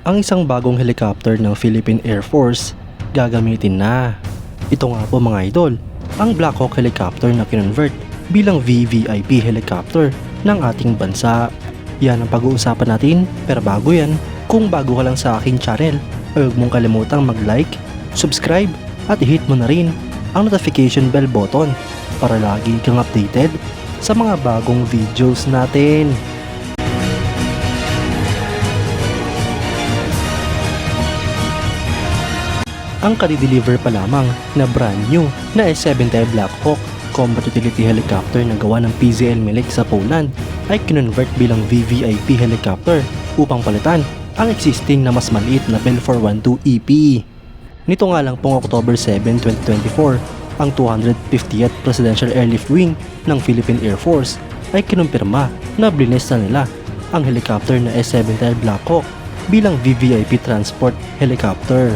ang isang bagong helicopter ng Philippine Air Force gagamitin na. Ito nga po mga idol, ang Black Hawk helicopter na kinonvert bilang VVIP helicopter ng ating bansa. Yan ang pag-uusapan natin, pero bago yan, kung bago ka lang sa aking channel, huwag mong kalimutang mag-like, subscribe at i-hit mo na rin ang notification bell button para lagi kang updated sa mga bagong videos natin. Ang kadi-deliver pa lamang na brand new na S-70 Black Hawk combat utility helicopter na gawa ng PZL Milik sa Poland ay kinonvert bilang VVIP helicopter upang palitan ang existing na mas maliit na Bell 412 EP. Nito nga lang pong October 7, 2024, ang 250th Presidential Airlift Wing ng Philippine Air Force ay kinumpirma na blines na nila ang helicopter na S-70 Black Hawk bilang VVIP transport helicopter.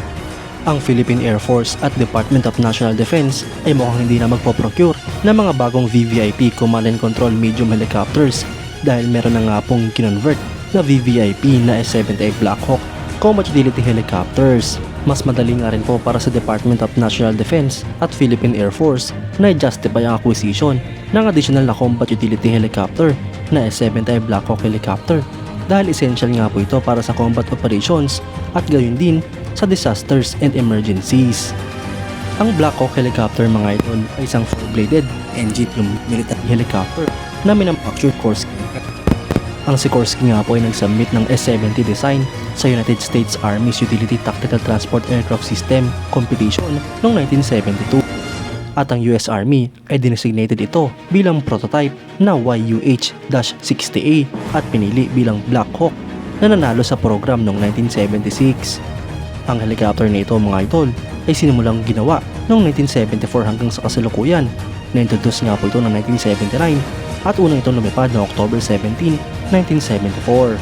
Ang Philippine Air Force at Department of National Defense ay mukhang hindi na magpo-procure ng mga bagong VVIP Command and Control medium helicopters dahil meron na nga pong kinonvert na VVIP na S-70 Black Hawk combat utility helicopters. Mas madali nga rin po para sa Department of National Defense at Philippine Air Force na i-justify ang acquisition ng additional na combat utility helicopter na S-70 Black Hawk helicopter dahil essential nga po ito para sa combat operations at gayon din sa disasters and emergencies. Ang Black Hawk helicopter mga idol ay isang 4-bladed engine military helicopter na minamfactured Sikorsky. Ang Sikorsky nga po ay nag-submit ng S-70 design sa United States Army's Utility Tactical Transport Aircraft System competition noong 1972. At ang US Army ay designated ito bilang prototype na YUH-60A at pinili bilang Black Hawk na nanalo sa program noong 1976. Ang helicopter na ito mga idol ay sinimulang ginawa noong 1974 hanggang sa kasalukuyan. Na-introduce nga po ito noong 1979 at unang itong lumipad noong October 17, 1974.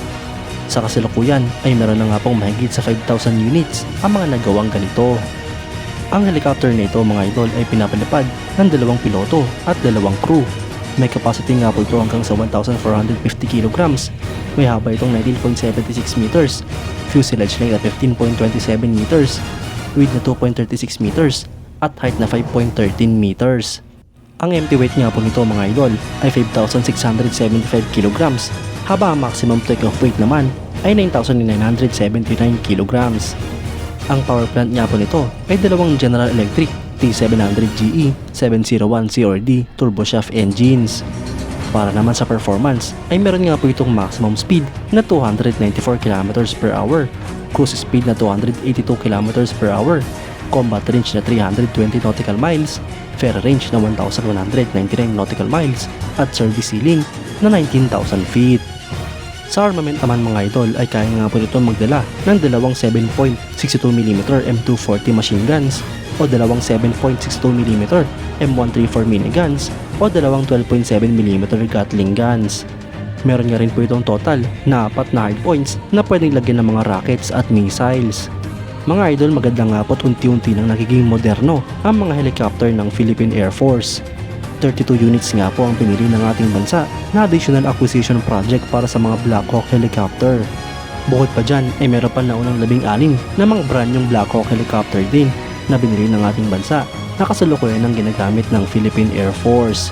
Sa kasalukuyan ay meron na nga pong mahigit sa 5,000 units ang mga nagawang ganito. Ang helicopter na ito mga idol ay pinapalipad ng 2 piloto at 2 crew. May capacity nga po ito hanggang sa 1,450 kilograms. May haba itong 19.76 meters, fuselage length at 15.27 meters, width na 2.36 meters, at height na 5.13 meters. Ang empty weight nga po nito mga idol ay 5,675 kilograms, haba ang maximum take-off weight naman ay 9,979 kilograms. Ang power plant nga po nito ay dalawang General Electric T700GE 701CRD turboshaft engines. Para naman sa performance ay meron nga po itong maximum speed na 294 km per hour, cruise speed na 282 km per hour, combat range na 320 nautical miles, fair range na 1,199 nautical miles, at service ceiling na 19,000 feet. Sa armament naman mga idol ay kaya nga po ito magdala ng dalawang 7.62mm M240 machine guns o dalawang 7.62mm M134 miniguns o dalawang 12.7mm Gatling guns. Meron nga rin po itong total na 4 na hardpoints na pwedeng lagyan ng mga rockets at missiles. Mga idol, maganda nga po't unti-unti nang nagiging moderno ang mga helicopter ng Philippine Air Force. 32 units nga po ang pinili ng ating bansa na additional acquisition project para sa mga Black Hawk helicopter. Bukod pa dyan ay meron pa naunang 16 na mga brand yung Black Hawk helicopter din na binili ng ating bansa na kasalukuyan ang ginagamit ng Philippine Air Force.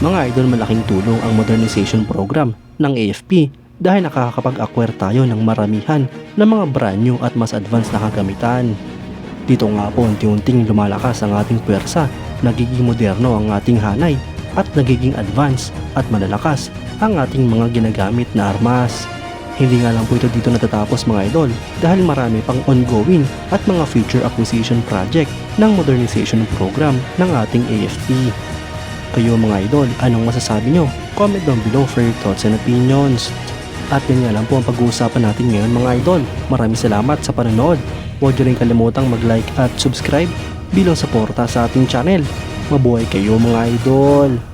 Mga idol, malaking tulong ang modernization program ng AFP dahil nakakapag-acquire tayo ng maramihan ng mga brand new at mas advanced na kagamitan. Dito nga po unti-unting lumalakas ang ating puwersa, nagiging moderno ang ating hanay at nagiging advanced at malalakas ang ating mga ginagamit na armas. Hindi nga lang po ito dito natatapos mga idol dahil marami pang ongoing at mga future acquisition project ng modernization program ng ating AFP. Kayo mga idol, anong masasabi nyo? Comment down below for your thoughts and opinions. At yan nga lang po ang pag-uusapan natin ngayon mga idol. Maraming salamat sa panonood. Huwag nyo rin kalimutang mag-like at subscribe bilang suporta sa ating channel. Mabuhay kayo mga idol!